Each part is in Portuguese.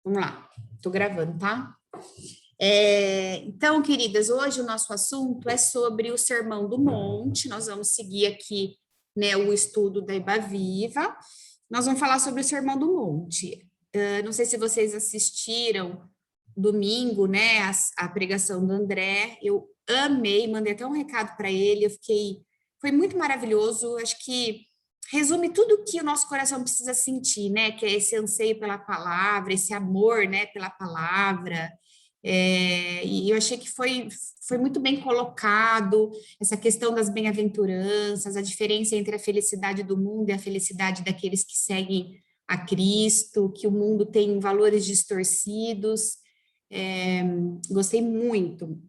Vamos lá, estou gravando, tá? Então, queridas, hoje o nosso assunto é sobre o Sermão do Monte. Nós vamos seguir aqui, né, o estudo da Iba Viva. Nós vamos falar sobre o Sermão do Monte. Não sei se vocês assistiram domingo, né, a pregação do André. Eu amei, mandei até um recado para ele. Foi muito maravilhoso. Acho que resume tudo que o nosso coração precisa sentir, né? Que é esse anseio pela palavra, esse amor, né, pela palavra. E eu achei que foi muito bem colocado essa questão das bem-aventuranças, a diferença entre a felicidade do mundo e a felicidade daqueles que seguem a Cristo, que o mundo tem valores distorcidos. Gostei muito.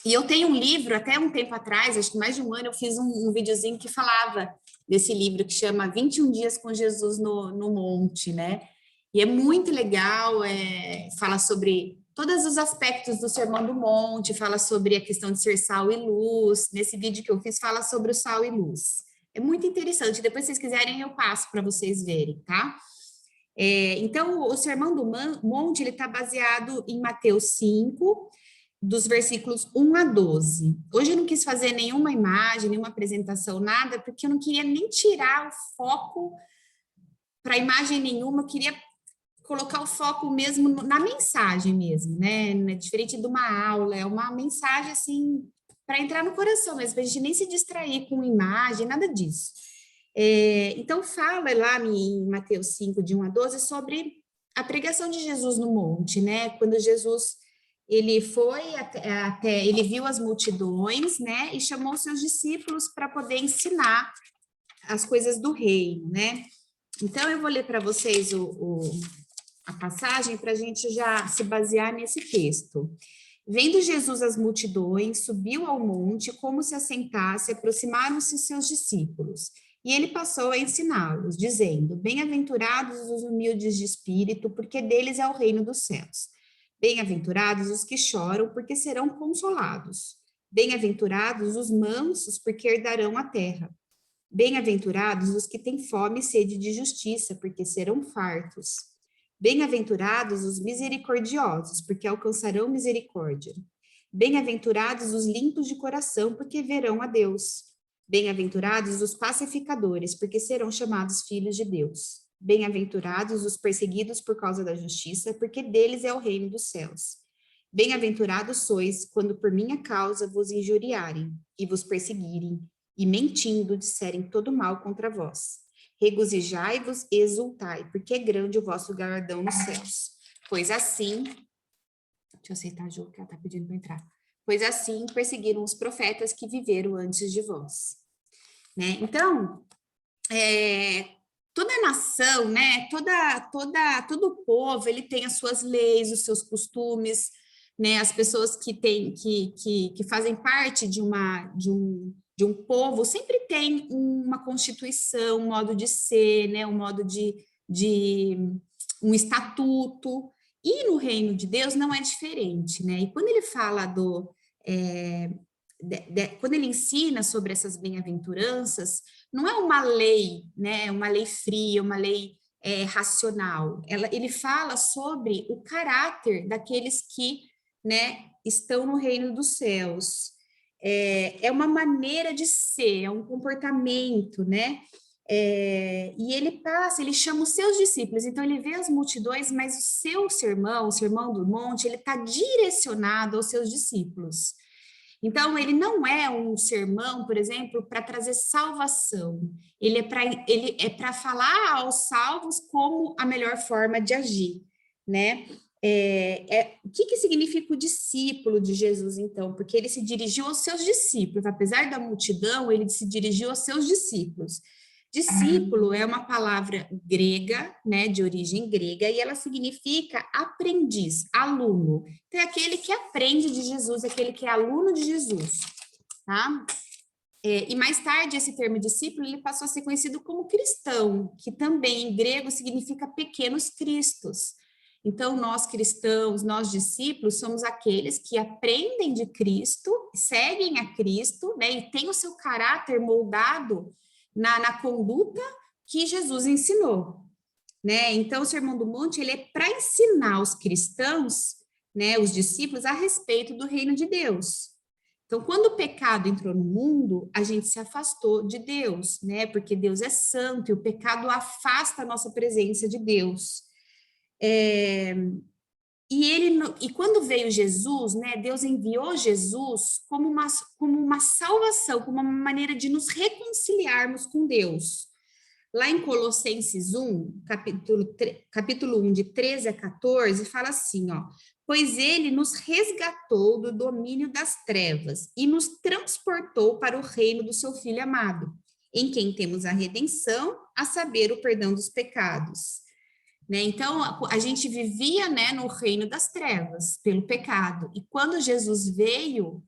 E eu tenho um livro, até um tempo atrás, acho que mais de um ano, eu fiz um videozinho que falava desse livro, que chama 21 Dias com Jesus no Monte, né? E é muito legal, fala sobre todos os aspectos do Sermão do Monte, fala sobre a questão de ser sal e luz. Nesse vídeo que eu fiz, fala sobre o sal e luz. É muito interessante, depois se vocês quiserem eu passo para vocês verem, tá? Então, o Sermão do Monte, ele está baseado em Mateus 5, dos versículos 1 a 12. Hoje eu não quis fazer nenhuma imagem, nenhuma apresentação, nada, porque eu não queria nem tirar o foco para imagem nenhuma, eu queria colocar o foco mesmo na mensagem mesmo, né? Diferente de uma aula, é uma mensagem assim, para entrar no coração mesmo, para a gente nem se distrair com imagem, nada disso. Então, fala lá em Mateus 5, de 1 a 12, sobre a pregação de Jesus no monte, né? Quando Jesus ele foi até ele viu as multidões, né? E chamou seus discípulos para poder ensinar as coisas do reino, né? Então, eu vou ler para vocês a passagem para a gente já se basear nesse texto. Vendo Jesus as multidões, subiu ao monte, como se assentasse, aproximaram-se seus discípulos. E ele passou a ensiná-los, dizendo: Bem-aventurados os humildes de espírito, porque deles é o reino dos céus. Bem-aventurados os que choram, porque serão consolados. Bem-aventurados os mansos, porque herdarão a terra. Bem-aventurados os que têm fome e sede de justiça, porque serão fartos. Bem-aventurados os misericordiosos, porque alcançarão misericórdia. Bem-aventurados os limpos de coração, porque verão a Deus. Bem-aventurados os pacificadores, porque serão chamados filhos de Deus. Bem-aventurados os perseguidos por causa da justiça, porque deles é o reino dos céus. Bem-aventurados sois, quando por minha causa vos injuriarem e vos perseguirem, e mentindo disserem todo mal contra vós. Regozijai-vos e exultai, porque é grande o vosso galardão nos céus. Pois assim, deixa eu aceitar a Ju, que ela está pedindo para entrar. Pois assim perseguiram os profetas que viveram antes de vós. Né? Então, toda nação, né? Todo povo, ele tem as suas leis, os seus costumes, né? As pessoas que fazem parte de um povo sempre tem uma constituição, um modo de ser, né? Um modo de um estatuto. E no reino de Deus não é diferente, né? E quando ele fala quando ele ensina sobre essas bem-aventuranças, não é uma lei, né? Uma lei fria, uma lei racional. Ele fala sobre o caráter daqueles que, né, estão no reino dos céus. É uma maneira de ser, é um comportamento, né? E ele chama os seus discípulos, então ele vê as multidões, mas o seu sermão, o sermão do monte, ele está direcionado aos seus discípulos. Então, ele não é um sermão, por exemplo, para trazer salvação, ele é para falar aos salvos como a melhor forma de agir, né? O que significa o discípulo de Jesus, então? Porque ele se dirigiu aos seus discípulos, apesar da multidão, ele se dirigiu aos seus discípulos. Discípulo é uma palavra grega, né, de origem grega, e ela significa aprendiz, aluno. Então, é aquele que aprende de Jesus, aquele que é aluno de Jesus, tá? E mais tarde, esse termo discípulo, ele passou a ser conhecido como cristão, que também em grego significa pequenos cristos. Então, nós cristãos, nós discípulos, somos aqueles que aprendem de Cristo, seguem a Cristo, né, e têm o seu caráter moldado na conduta que Jesus ensinou. né? Então, o Sermão do Monte, ele é para ensinar os cristãos, né, os discípulos, a respeito do reino de Deus. Então, quando o pecado entrou no mundo, a gente se afastou de Deus, né? Porque Deus é santo e o pecado afasta a nossa presença de Deus. E quando veio Jesus, né, Deus enviou Jesus como uma salvação, como uma maneira de nos reconciliarmos com Deus. Lá em Colossenses 1, capítulo 1, de 13 a 14, fala assim, ó, pois ele nos resgatou do domínio das trevas e nos transportou para o reino do seu Filho amado, em quem temos a redenção, a saber, o perdão dos pecados. Né? Então, a gente vivia, né, no reino das trevas, pelo pecado. E quando Jesus veio,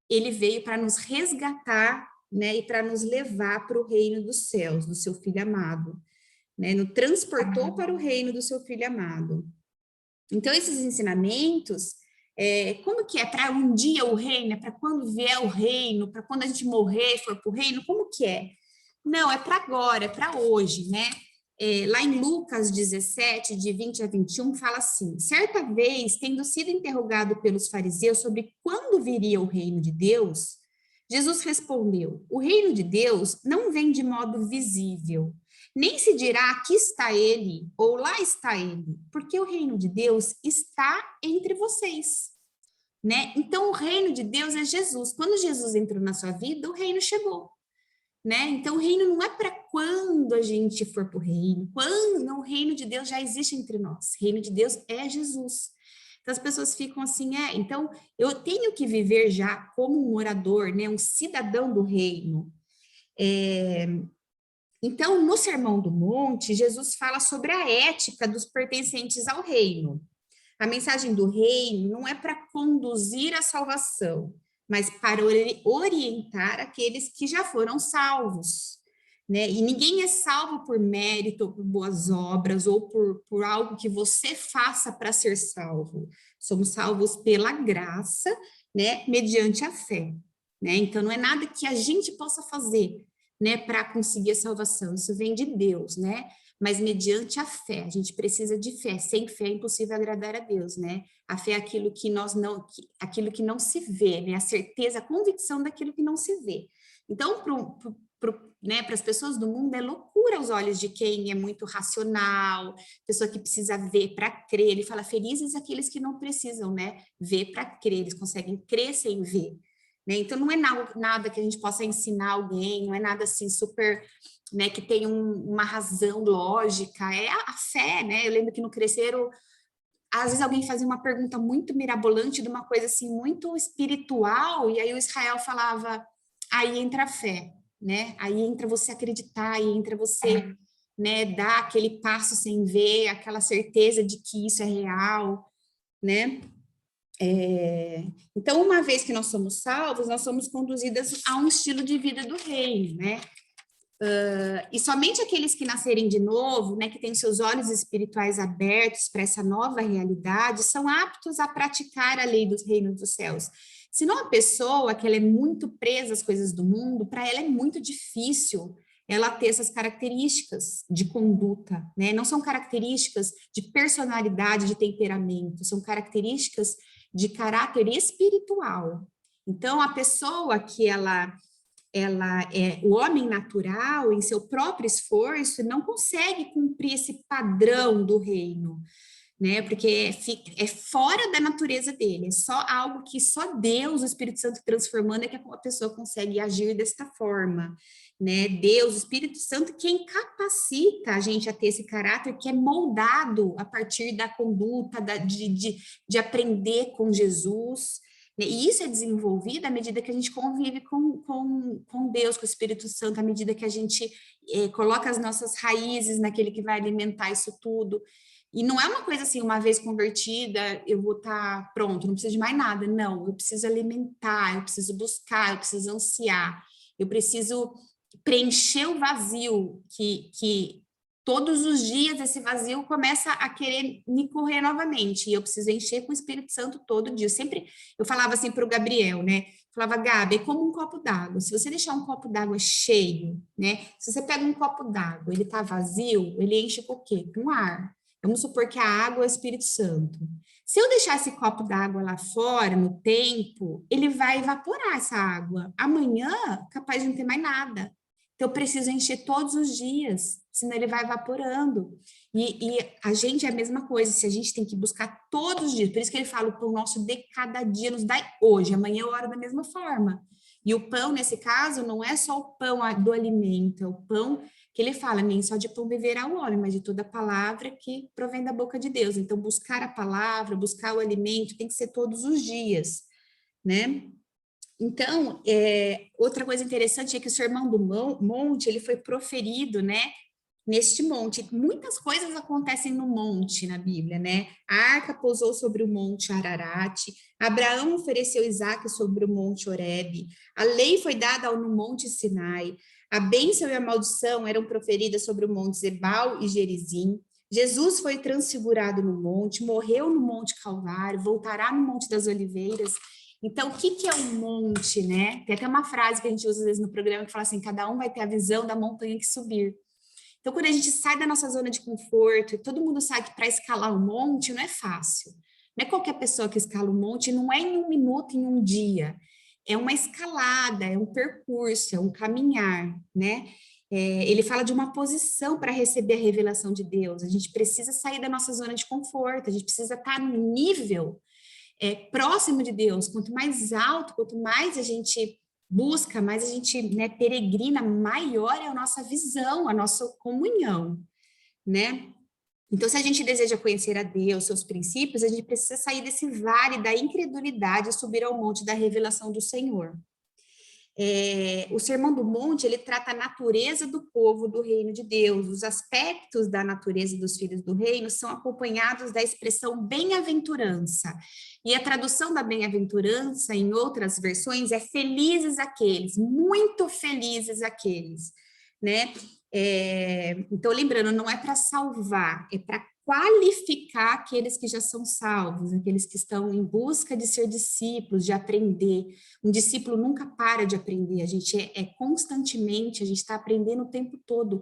ele veio para nos resgatar, né, e para nos levar para o reino dos céus, do seu Filho amado. Né? Nos transportou para o reino do seu Filho amado. Então, esses ensinamentos, como que é? Para um dia o reino? É para quando vier o reino? Para quando a gente morrer e for para o reino? Como que é? Não, é para agora, é para hoje, né? Lá em Lucas 17, de 20 a 21, fala assim: certa vez, tendo sido interrogado pelos fariseus sobre quando viria o reino de Deus, Jesus respondeu: o reino de Deus não vem de modo visível, nem se dirá aqui está ele ou lá está ele, porque o reino de Deus está entre vocês. Né? Então, o reino de Deus é Jesus. Quando Jesus entrou na sua vida, o reino chegou. Né? Então, o reino não é para quando a gente for para o reino, quando não, o reino de Deus já existe entre nós. O reino de Deus é Jesus. Então, as pessoas ficam assim, então eu tenho que viver já como um morador, né, um cidadão do reino. Então, no Sermão do Monte, Jesus fala sobre a ética dos pertencentes ao reino. A mensagem do reino não é para conduzir à salvação, mas para orientar aqueles que já foram salvos. Né? E ninguém é salvo por mérito, ou por boas obras, ou por algo que você faça para ser salvo. Somos salvos pela graça, né? Mediante a fé. Né? Então, não é nada que a gente possa fazer, né, para conseguir a salvação. Isso vem de Deus, né? Mas mediante a fé, a gente precisa de fé. Sem fé é impossível agradar a Deus, né? A fé é aquilo que aquilo que não se vê, né? A certeza, a convicção daquilo que não se vê. Então, né, para as pessoas do mundo é loucura aos olhos de quem é muito racional, pessoa que precisa ver para crer. Ele fala, felizes aqueles que não precisam, né? Ver para crer, eles conseguem crer sem ver. Né? Então, não é nada que a gente possa ensinar alguém, não é nada assim super, né, que tem uma razão lógica, é a fé, né? Eu lembro que no Cresceram, às vezes alguém fazia uma pergunta muito mirabolante de uma coisa assim muito espiritual, e aí o Israel falava, aí entra a fé, né? Aí entra você acreditar, aí entra você, né, dar aquele passo sem ver, aquela certeza de que isso é real, né? Então, uma vez que nós somos salvos, nós somos conduzidas a um estilo de vida do reino, né? E somente aqueles que nascerem de novo, né, que têm seus olhos espirituais abertos para essa nova realidade, são aptos a praticar a lei dos reinos dos céus. Senão a pessoa que ela é muito presa às coisas do mundo, para ela é muito difícil ela ter essas características de conduta, né? Não são características de personalidade, de temperamento, são características de caráter espiritual. Então, a pessoa que ela é o homem natural, em seu próprio esforço, não consegue cumprir esse padrão do reino, né? Porque é fora da natureza dele, é só algo que só Deus, o Espírito Santo transformando, é que a pessoa consegue agir desta forma, né? Deus, o Espírito Santo, quem capacita a gente a ter esse caráter que é moldado a partir da conduta, de aprender com Jesus, né? E isso é desenvolvido à medida que a gente convive com Deus, com o Espírito Santo, à medida que a gente coloca as nossas raízes naquele que vai alimentar isso tudo. E não é uma coisa assim, uma vez convertida, eu vou estar pronto, não preciso de mais nada. Não, eu preciso alimentar, eu preciso buscar, eu preciso ansiar, eu preciso preencher o vazio que todos os dias esse vazio começa a querer me correr novamente, e eu preciso encher com o Espírito Santo todo dia. Sempre eu falava assim para o Gabriel, né? Falava, Gabi, é como um copo d'água. Se você deixar um copo d'água cheio, né? Se você pega um copo d'água, ele tá vazio, ele enche com o quê? Com ar. Vamos supor que a água é o Espírito Santo. Se eu deixar esse copo d'água lá fora, no tempo, ele vai evaporar essa água. Amanhã, capaz de não ter mais nada. Então, eu preciso encher todos os dias, senão ele vai evaporando. E a gente é a mesma coisa, se a gente tem que buscar todos os dias. Por isso que ele fala, o pão nosso de cada dia nos dá hoje, amanhã eu oro da mesma forma. E o pão, nesse caso, não é só o pão do alimento, é o pão que ele fala, nem só de pão viverá o homem, mas de toda palavra que provém da boca de Deus. Então, buscar a palavra, buscar o alimento, tem que ser todos os dias, né? Então, outra coisa interessante é que o Sermão do Monte, ele foi proferido, né, neste monte. Muitas coisas acontecem no monte na Bíblia, né? A arca pousou sobre o monte Ararat, Abraão ofereceu Isaque sobre o monte Horebe, a lei foi dada no monte Sinai, a bênção e a maldição eram proferidas sobre o monte Ebal e Gerizim, Jesus foi transfigurado no monte, morreu no monte Calvário, voltará no monte das Oliveiras. Então, o que é um monte, né? Tem até uma frase que a gente usa às vezes no programa que fala assim, cada um vai ter a visão da montanha que subir. Então, quando a gente sai da nossa zona de conforto, e todo mundo sabe que para escalar um monte não é fácil. Não é qualquer pessoa que escala um monte, não é em um minuto, em um dia. É uma escalada, é um percurso, é um caminhar, né? Ele fala de uma posição para receber a revelação de Deus. A gente precisa sair da nossa zona de conforto, a gente precisa estar no nível próximo de Deus. Quanto mais alto, quanto mais a gente busca, mais a gente, né, peregrina, maior é a nossa visão, a nossa comunhão, né? Então, se a gente deseja conhecer a Deus, seus princípios, a gente precisa sair desse vale da incredulidade e subir ao monte da revelação do Senhor. O Sermão do Monte, ele trata a natureza do povo do reino de Deus. Os aspectos da natureza dos filhos do reino são acompanhados da expressão bem-aventurança. E a tradução da bem-aventurança, em outras versões, é felizes aqueles, muito felizes aqueles, né? Então, lembrando, não é para salvar, é para qualificar aqueles que já são salvos, aqueles que estão em busca de ser discípulos, de aprender. Um discípulo nunca para de aprender, a gente constantemente, a gente está aprendendo o tempo todo.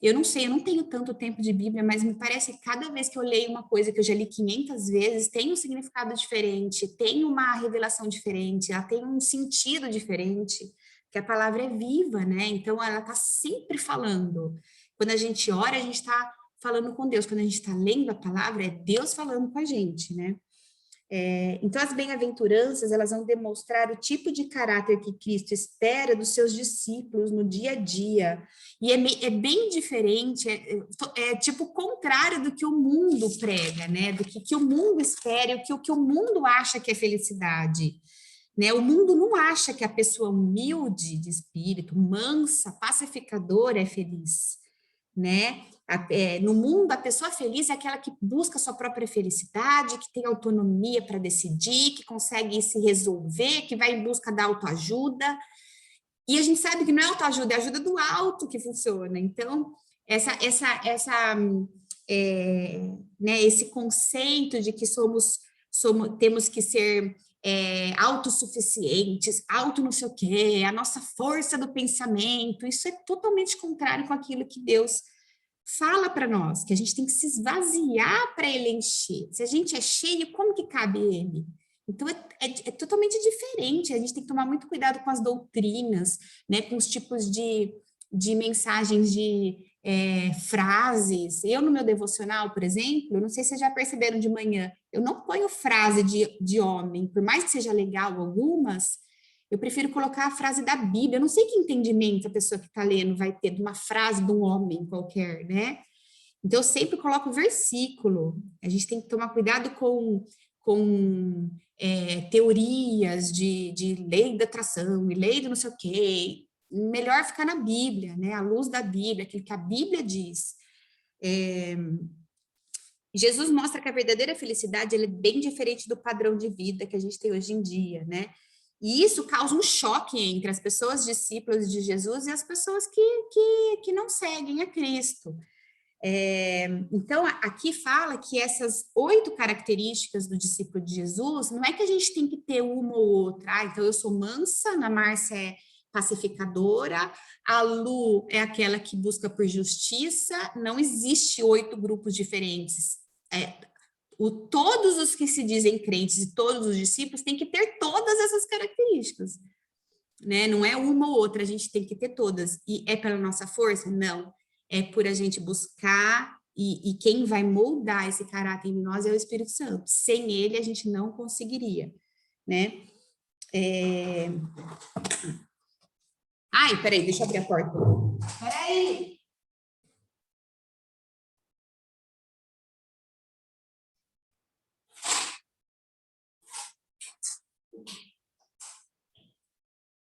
Eu não sei, eu não tenho tanto tempo de Bíblia, mas me parece que cada vez que eu leio uma coisa que eu já li 500 vezes, tem um significado diferente, tem uma revelação diferente, ela tem um sentido diferente, que a palavra é viva, né? Então, ela está sempre falando. Quando a gente ora, a gente está falando com Deus. Quando a gente está lendo a palavra, é Deus falando com a gente, né? Então, as bem-aventuranças, elas vão demonstrar o tipo de caráter que Cristo espera dos seus discípulos no dia a dia. E é bem diferente, tipo o contrário do que o mundo prega, né? Do que o mundo espera, o que o mundo acha que é felicidade. Né? O mundo não acha que a pessoa humilde de espírito, mansa, pacificadora é feliz, né? No mundo, a pessoa feliz é aquela que busca a sua própria felicidade, que tem autonomia para decidir, que consegue se resolver, que vai em busca da autoajuda. E a gente sabe que não é autoajuda, é a ajuda do alto que funciona. Então, né, esse conceito de que temos que ser autossuficientes, auto não sei o quê, a nossa força do pensamento, isso é totalmente contrário com aquilo que Deus fala para nós, que a gente tem que se esvaziar para ele encher. Se a gente é cheio, como que cabe ele? Então, é totalmente diferente, a gente tem que tomar muito cuidado com as doutrinas, né, com os tipos de mensagens, de frases. Eu, no meu devocional, por exemplo, não sei se vocês já perceberam de manhã, eu não ponho frase de homem, por mais que seja legal algumas, eu prefiro colocar a frase da Bíblia. Eu não sei que entendimento a pessoa que está lendo vai ter de uma frase de um homem qualquer, né? Então, eu sempre coloco o versículo. A gente tem que tomar cuidado com teorias de lei da atração e lei do não sei o quê. Melhor ficar na Bíblia, né? À luz da Bíblia, aquilo que a Bíblia diz. Jesus mostra que a verdadeira felicidade é bem diferente do padrão de vida que a gente tem hoje em dia, né? E isso causa um choque entre as pessoas discípulas de Jesus e as pessoas que não seguem a Cristo. Então, aqui fala que essas 8 características do discípulo de Jesus, não é que a gente tem que ter uma ou outra. Então, eu sou mansa, a Márcia é pacificadora, a Lu é aquela que busca por justiça, não existe 8 grupos diferentes. Todos os que se dizem crentes e todos os discípulos têm que ter todas essas características, né? Não é uma ou outra, a gente tem que ter todas. E é pela nossa força? Não. É por a gente buscar, e quem vai moldar esse caráter em nós é o Espírito Santo. Sem ele, a gente não conseguiria, né? Ai, peraí, deixa eu abrir a porta. Peraí!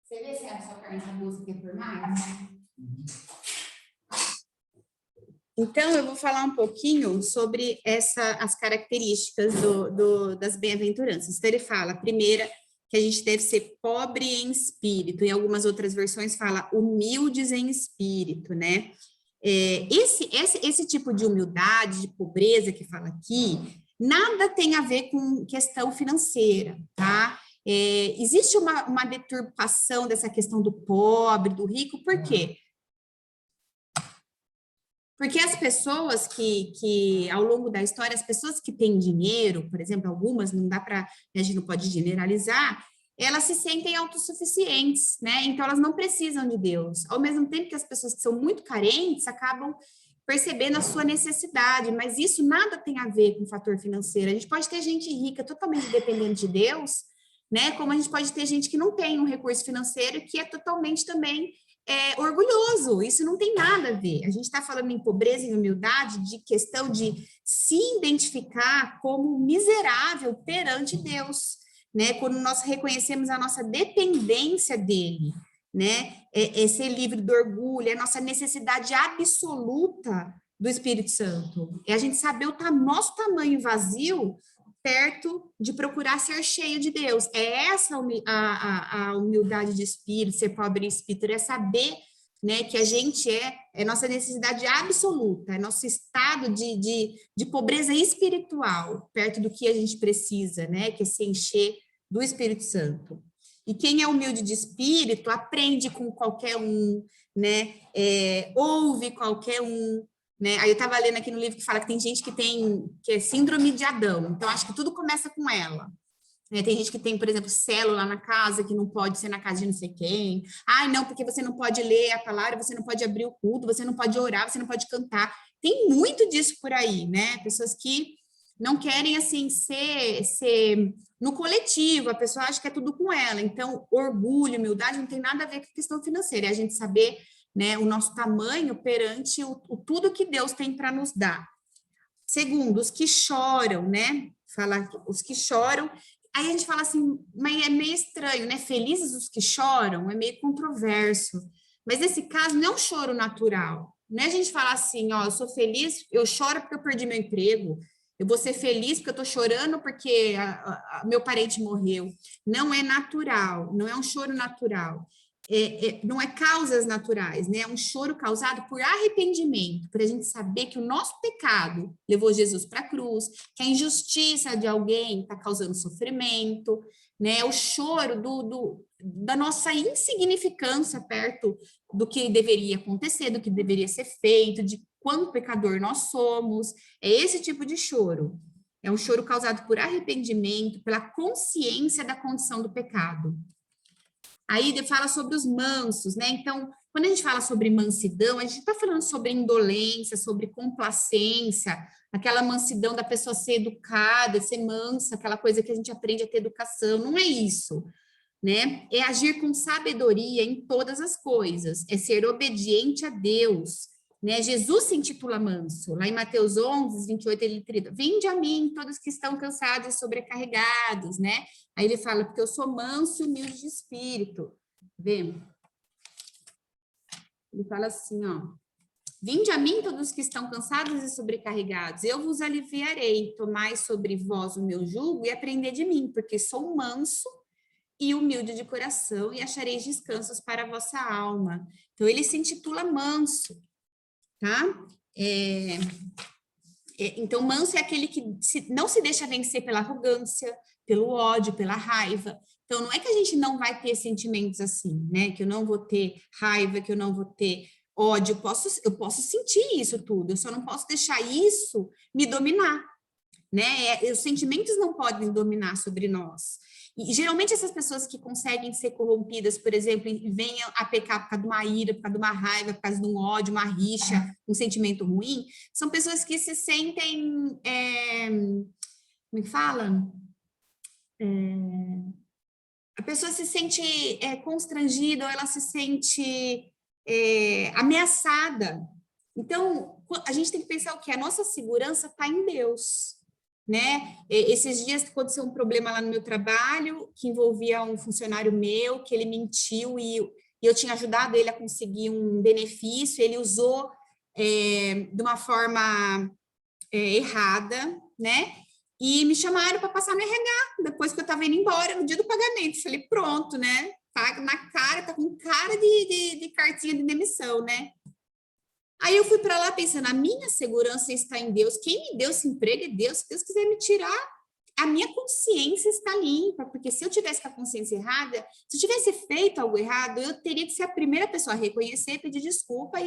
Você vê se a sua carne tá boa, você quer por mais? Então, eu vou falar um pouquinho sobre as características das bem-aventuranças. Então, ele fala, a primeira, que a gente deve ser pobre em espírito, em algumas outras versões fala humildes em espírito, né? Esse tipo de humildade, de pobreza que fala aqui, nada tem a ver com questão financeira, tá? Existe uma deturpação dessa questão do pobre, do rico, por quê? Porque as pessoas que, ao longo da história, as pessoas que têm dinheiro, por exemplo, algumas, não dá para, a gente não pode generalizar, elas se sentem autossuficientes, né? Então, elas não precisam de Deus. Ao mesmo tempo que as pessoas que são muito carentes acabam percebendo a sua necessidade, mas isso nada tem a ver com o fator financeiro. A gente pode ter gente rica totalmente dependente de Deus, né? Como a gente pode ter gente que não tem um recurso financeiro que é totalmente também orgulhoso, isso não tem nada a ver. A gente está falando em pobreza e humildade, de questão de se identificar como miserável perante Deus, né? Quando nós reconhecemos a nossa dependência dele, né? Ser livre do orgulho, é a nossa necessidade absoluta do Espírito Santo. É a gente saber o nosso tamanho vazio perto de procurar ser cheio de Deus. É essa a humildade de espírito, ser pobre em espírito, é saber, né, que a gente é nossa necessidade absoluta, é nosso estado de pobreza espiritual, perto do que a gente precisa, né, que é se encher do Espírito Santo. E quem é humilde de espírito aprende com qualquer um, né, ouve qualquer um, né? Aí eu estava lendo aqui no livro que fala que tem gente que é síndrome de Adão, então acho que tudo começa com ela. Né? Tem gente que tem, por exemplo, célula na casa, que não pode ser na casa de não sei quem. Ai, não, porque você não pode ler a palavra, você não pode abrir o culto, você não pode orar, você não pode cantar. Tem muito disso por aí, né? Pessoas que não querem, assim, ser no coletivo, a pessoa acha que é tudo com ela. Então, orgulho, humildade não tem nada a ver com questão financeira, é a gente saber, né, o nosso tamanho perante tudo que Deus tem para nos dar. Segundo, os que choram, né? Fala os que choram. Aí a gente fala assim, mas é meio estranho, né? Felizes os que choram, é meio controverso. Mas nesse caso não é um choro natural. Não é a gente falar assim, ó, eu sou feliz, eu choro porque eu perdi meu emprego. Eu vou ser feliz porque eu tô chorando porque meu parente morreu. Não é natural, não é um choro natural. Não é causas naturais, né? É um choro causado por arrependimento, para a gente saber que o nosso pecado levou Jesus para a cruz, que a injustiça de alguém está causando sofrimento, né? O choro da nossa insignificância perto do que deveria acontecer, do que deveria ser feito, de quão pecador nós somos. É esse tipo de choro. É um choro causado por arrependimento, pela consciência da condição do pecado. Aí ele fala sobre os mansos, né? Então, quando a gente fala sobre mansidão, a gente está falando sobre indolência, sobre complacência, aquela mansidão da pessoa ser educada, ser mansa, aquela coisa que a gente aprende a ter educação. Não é isso, né? É agir com sabedoria em todas as coisas, é ser obediente a Deus, né? Jesus se intitula manso. Lá em Mateus 11, 28, ele grita: vinde a mim, todos que estão cansados e sobrecarregados, né? Aí ele fala, porque eu sou manso e humilde de espírito. Vê? Ele fala assim, ó. Vinde a mim, todos que estão cansados e sobrecarregados, eu vos aliviarei. Tomai sobre vós o meu jugo e aprendei de mim, porque sou manso e humilde de coração, e achareis descansos para a vossa alma. Então, ele se intitula manso, tá? Então, manso é aquele que não se deixa vencer pela arrogância, pelo ódio, pela raiva. Então, não é que a gente não vai ter sentimentos assim, né? Que eu não vou ter raiva, que eu não vou ter ódio. Eu posso sentir isso tudo, eu só não posso deixar isso me dominar, né? Os sentimentos não podem dominar sobre nós. E geralmente essas pessoas que conseguem ser corrompidas, por exemplo, e venham a pecar por causa de uma ira, por causa de uma raiva, por causa de um ódio, uma rixa, um sentimento ruim, são pessoas que se sentem, como é que fala? A pessoa se sente constrangida ou ela se sente ameaçada. Então, a gente tem que pensar o quê? A nossa segurança está em Deus, né? Esses dias aconteceu um problema lá no meu trabalho que envolvia um funcionário meu, que ele mentiu e eu tinha ajudado ele a conseguir um benefício, ele usou de uma forma errada, né? E me chamaram para passar no RH, depois que eu estava indo embora, no dia do pagamento. Falei, pronto, né? Tá na cara, tá com cara de cartinha de demissão, né? Aí eu fui para lá pensando, a minha segurança está em Deus. Quem me deu esse emprego é Deus. Se Deus quiser me tirar, a minha consciência está limpa, porque se eu tivesse com a consciência errada, se eu tivesse feito algo errado, eu teria que ser a primeira pessoa a reconhecer, pedir desculpa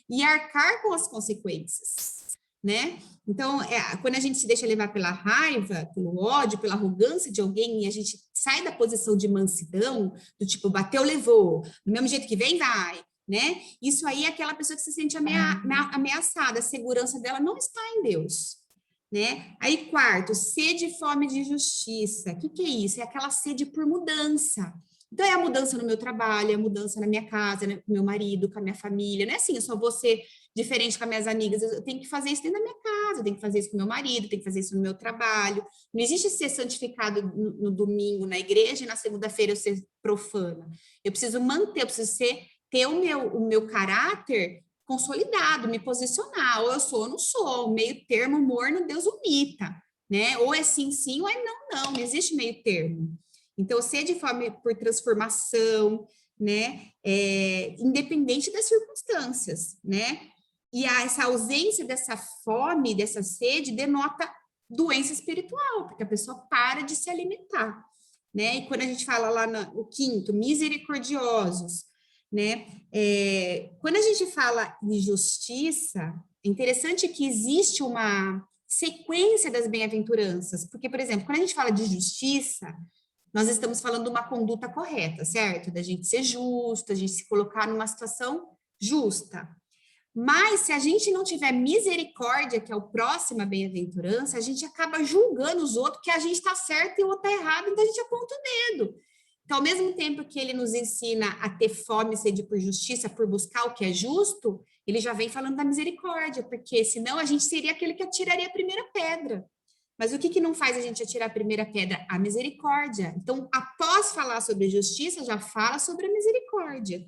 e arcar com as consequências, né? Então, quando a gente se deixa levar pela raiva, pelo ódio, pela arrogância de alguém e a gente sai da posição de mansidão, do tipo, bateu, levou, do mesmo jeito que vem, vai, né? Isso aí é aquela pessoa que se sente ameaçada, a segurança dela não está em Deus, né? Aí, quarto, sede e fome de justiça. O que é isso? É aquela sede por mudança. Então, é a mudança no meu trabalho, é a mudança na minha casa, né, com meu marido, com a minha família. Não é assim, eu só vou ser diferente com as minhas amigas, eu tenho que fazer isso dentro da minha casa, eu tenho que fazer isso com meu marido, eu tenho que fazer isso no meu trabalho. Não existe ser santificado no domingo na igreja e na segunda-feira eu ser profana. Eu preciso manter, eu preciso ter o meu caráter consolidado, me posicionar, ou eu sou ou não sou, meio termo morno, Deus omita, né? Ou é sim, sim, ou é não, não existe meio termo. Então, sede de fome por transformação, né? Independente das circunstâncias, né? E essa ausência dessa fome, dessa sede, denota doença espiritual, porque a pessoa para de se alimentar, né? E quando a gente fala lá no quinto, misericordiosos, né? Quando a gente fala de justiça, é interessante que existe uma sequência das bem-aventuranças, porque, por exemplo, quando a gente fala de justiça, nós estamos falando de uma conduta correta, certo? Da gente ser justo, a gente se colocar numa situação justa. Mas se a gente não tiver misericórdia, que é o próximo à bem-aventurança, a gente acaba julgando os outros que a gente está certo e o outro está errado, então a gente aponta o dedo. Então, ao mesmo tempo que ele nos ensina a ter fome e sede por justiça, por buscar o que é justo, ele já vem falando da misericórdia, porque senão a gente seria aquele que atiraria a primeira pedra. Mas o que não faz a gente atirar a primeira pedra? A misericórdia. Então, após falar sobre justiça, já fala sobre a misericórdia,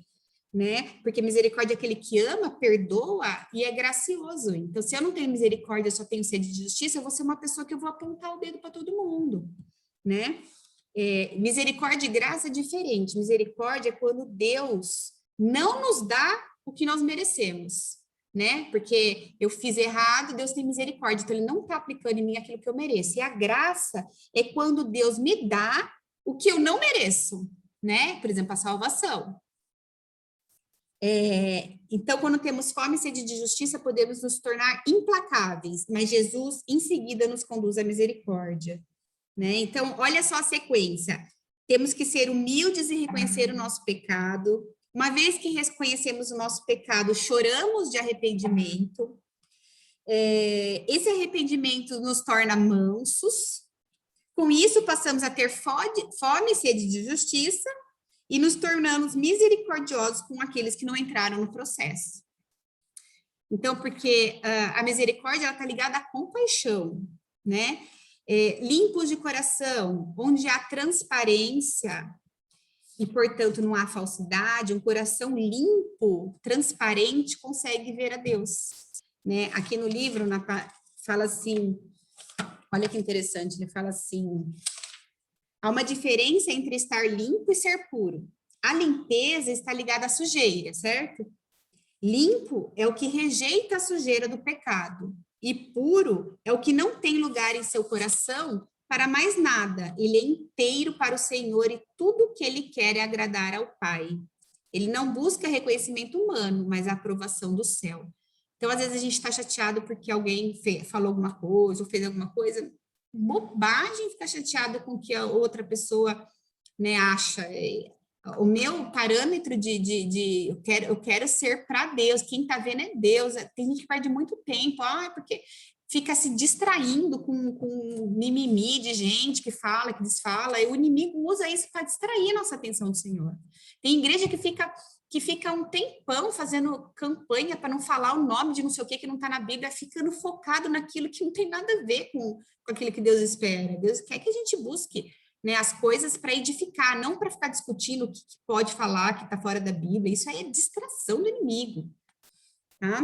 né? Porque misericórdia é aquele que ama, perdoa e é gracioso. Então, se eu não tenho misericórdia, só tenho sede de justiça, eu vou ser uma pessoa que eu vou apontar o dedo para todo mundo, né? Misericórdia e graça é diferente. Misericórdia é quando Deus não nos dá o que nós merecemos, né? Porque eu fiz errado, Deus tem misericórdia, então ele não está aplicando em mim aquilo que eu mereço. E a graça é quando Deus me dá o que eu não mereço, né? Por exemplo, a salvação. Então, quando temos fome e sede de justiça, podemos nos tornar implacáveis, mas Jesus, em seguida, nos conduz à misericórdia, né? Então, olha só a sequência. Temos que ser humildes e reconhecer o nosso pecado. Uma vez que reconhecemos o nosso pecado, choramos de arrependimento. Esse arrependimento nos torna mansos. Com isso, passamos a ter fome e sede de justiça e nos tornamos misericordiosos com aqueles que não entraram no processo. Então, porque a misericórdia está ligada à compaixão, né? Limpos de coração, onde há transparência e, portanto, não há falsidade, um coração limpo, transparente, consegue ver a Deus, né? Aqui no livro fala assim, olha que interessante, ele fala assim, há uma diferença entre estar limpo e ser puro. A limpeza está ligada à sujeira, certo? Limpo é o que rejeita a sujeira do pecado, e puro é o que não tem lugar em seu coração para mais nada. Ele é inteiro para o Senhor e tudo o que ele quer é agradar ao Pai. Ele não busca reconhecimento humano, mas a aprovação do céu. Então, às vezes, a gente está chateado porque alguém falou alguma coisa ou fez alguma coisa. Bobagem ficar chateado com o que a outra pessoa, né, acha. O meu parâmetro eu quero ser para Deus, quem está vendo é Deus. Tem gente que perde muito tempo, porque fica se distraindo com mimimi de gente que fala, que desfala, e o inimigo usa isso para distrair a nossa atenção do Senhor. Tem igreja que fica um tempão fazendo campanha para não falar o nome de não sei o que não está na Bíblia, ficando focado naquilo que não tem nada a ver com aquilo que Deus espera. Deus quer que a gente busque, né, as coisas para edificar, não para ficar discutindo o que pode falar, que está fora da Bíblia. Isso aí é distração do inimigo. Tá?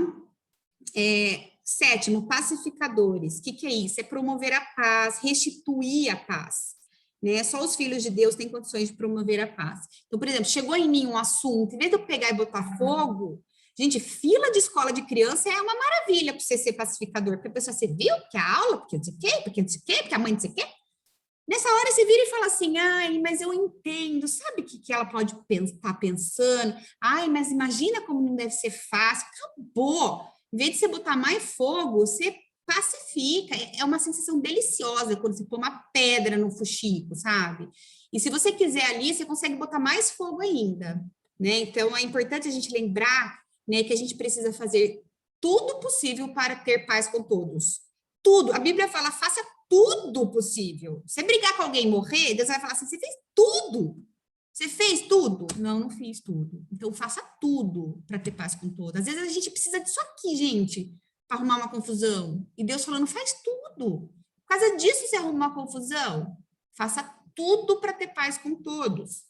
Sétimo, pacificadores. O que é isso? É promover a paz, restituir a paz. Né? Só os filhos de Deus têm condições de promover a paz. Então, por exemplo, chegou em mim um assunto, em vez de eu pegar e botar fogo, gente, fila de escola de criança é uma maravilha para você ser pacificador, porque a pessoa, você viu que a aula, porque não sei o quê, porque não sei o quê, porque a mãe não sei o quê. Nessa hora você vira e fala assim, ai, mas eu entendo, sabe o que ela pode estar pensando? Ai, mas imagina como não deve ser fácil. Acabou. Em vez de você botar mais fogo, você pacifica. É uma sensação deliciosa quando você põe uma pedra no fuxico, sabe? E se você quiser ali, você consegue botar mais fogo ainda, né? Então, é importante a gente lembrar, né, que a gente precisa fazer tudo possível para ter paz com todos. Tudo. A Bíblia fala, faça tudo possível. Você brigar com alguém e morrer, Deus vai falar assim, você fez tudo. Você fez tudo? Não, não fiz tudo. Então, faça tudo para ter paz com todos. Às vezes, a gente precisa disso aqui, gente, para arrumar uma confusão. E Deus falando, faz tudo. Por causa disso, você arruma uma confusão. Faça tudo para ter paz com todos,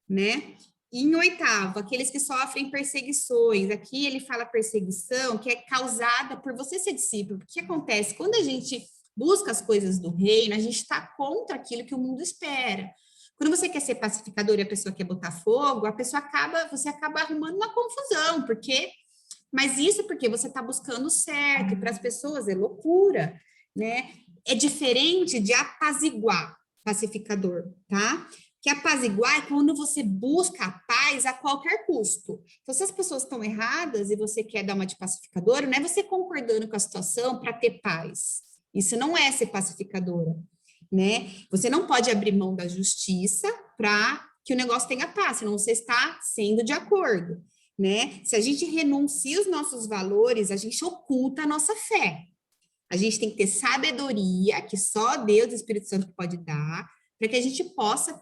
né? E em oitavo, aqueles que sofrem perseguições. Aqui ele fala perseguição que é causada por você ser discípulo. O que acontece? Quando a gente busca as coisas do reino, a gente está contra aquilo que o mundo espera. Quando você quer ser pacificador e a pessoa quer botar fogo, você acaba arrumando uma confusão, mas isso porque você está buscando o certo, e para as pessoas é loucura, né? É diferente de apaziguar, pacificador, tá? Que apaziguar é quando você busca a paz a qualquer custo. Então, se as pessoas estão erradas e você quer dar uma de pacificadora, não é você concordando com a situação para ter paz. Isso não é ser pacificadora, né? Você não pode abrir mão da justiça para que o negócio tenha paz, senão você está sendo de acordo, né? Se a gente renuncia os nossos valores, a gente oculta a nossa fé. A gente tem que ter sabedoria, que só Deus, o Espírito Santo pode dar, para que a gente possa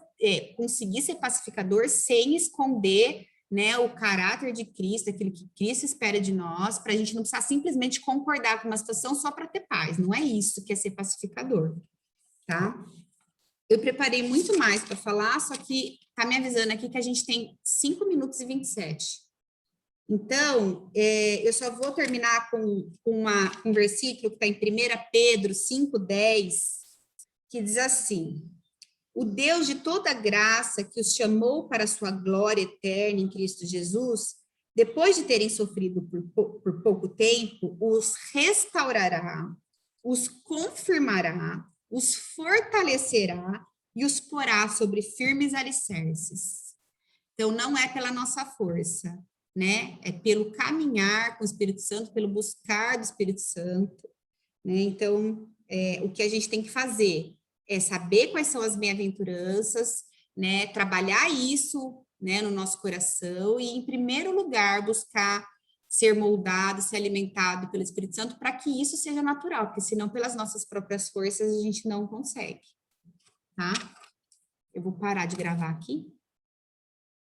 conseguir ser pacificador sem esconder, né, o caráter de Cristo, aquilo que Cristo espera de nós, para a gente não precisar simplesmente concordar com uma situação só para ter paz. Não é isso que é ser pacificador, tá? Eu preparei muito mais para falar, só que tá me avisando aqui que a gente tem 5 minutos e 27. Então, eu só vou terminar com um versículo que está em 1 Pedro 5,10, que diz assim: o Deus de toda graça que os chamou para a sua glória eterna em Cristo Jesus, depois de terem sofrido por pouco tempo, os restaurará, os confirmará, os fortalecerá e os porá sobre firmes alicerces. Então, não é pela nossa força, né? É pelo caminhar com o Espírito Santo, pelo buscar do Espírito Santo, né? Então, o que a gente tem que fazer é saber quais são as bem-aventuranças, né? Trabalhar isso, né, no nosso coração e, em primeiro lugar, buscar ser moldado, ser alimentado pelo Espírito Santo para que isso seja natural, porque senão, pelas nossas próprias forças, a gente não consegue, tá? Eu vou parar de gravar aqui.